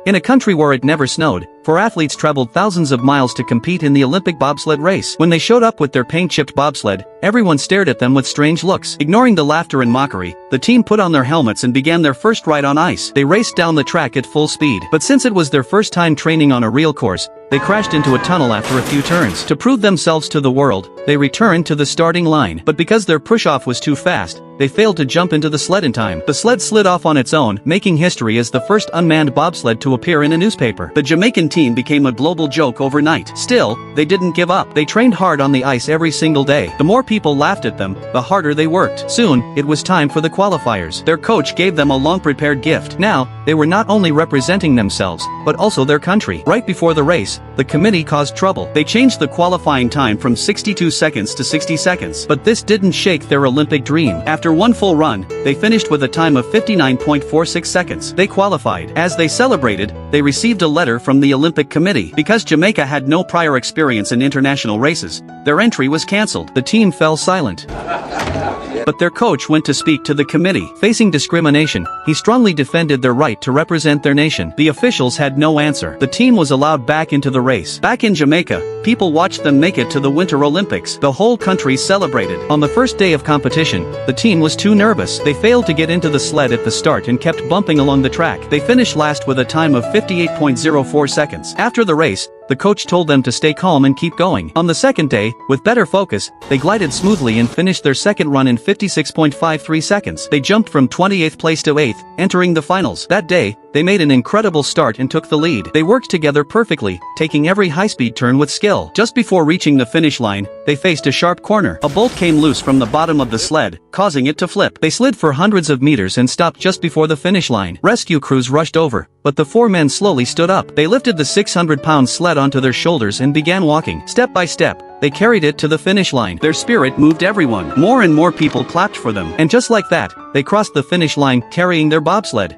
In a country where it never snowed, four athletes traveled thousands of miles to compete in the Olympic bobsled race. When they showed up with their paint-chipped bobsled, everyone stared at them with strange looks. Ignoring the laughter and mockery, the team put on their helmets and began their first ride on ice. They raced down the track at full speed. But since it was their first time training on a real course, they crashed into a tunnel after a few turns. To prove themselves to the world, they returned to the starting line. But because their push-off was too fast, they failed to jump into the sled in time. The sled slid off on its own, making history as the first unmanned bobsled to appear in a newspaper. The Jamaican team became a global joke overnight. Still, they didn't give up. They trained hard on the ice every single day. The more people laughed at them, the harder they worked. Soon, it was time for the qualifiers. Their coach gave them a long-prepared gift. Now, they were not only representing themselves, but also their country. Right before the race, the committee caused trouble. They changed the qualifying time from 62 seconds to 60 seconds. But this didn't shake their Olympic dream. After one full run, they finished with a time of 59.46 seconds. They qualified. As they celebrated, they received a letter from the Olympic Committee. Because Jamaica had no prior experience in international races, their entry was cancelled. The team fell silent. But their coach went to speak to the committee. Facing discrimination, he strongly defended their right to represent their nation. The officials had no answer. The team was allowed back into the race. Back in Jamaica, people watched them make it to the Winter Olympics. The whole country celebrated. On the first day of competition, the team was too nervous. They failed to get into the sled at the start and kept bumping along the track. They finished last with a time of 58.04 seconds. After the race, the coach told them to stay calm and keep going. On the second day, with better focus, they glided smoothly and finished their second run in 56.53 seconds. They jumped from 28th place to 8th, entering the finals. That day, they made an incredible start and took the lead. They worked together perfectly, taking every high-speed turn with skill. Just before reaching the finish line, they faced a sharp corner. A bolt came loose from the bottom of the sled, causing it to flip. They slid for hundreds of meters and stopped just before the finish line. Rescue crews rushed over, but the four men slowly stood up. They lifted the 600-pound sled onto their shoulders and began walking. Step by step, they carried it to the finish line. Their spirit moved everyone. More and more people clapped for them. And just like that, they crossed the finish line carrying their bobsled.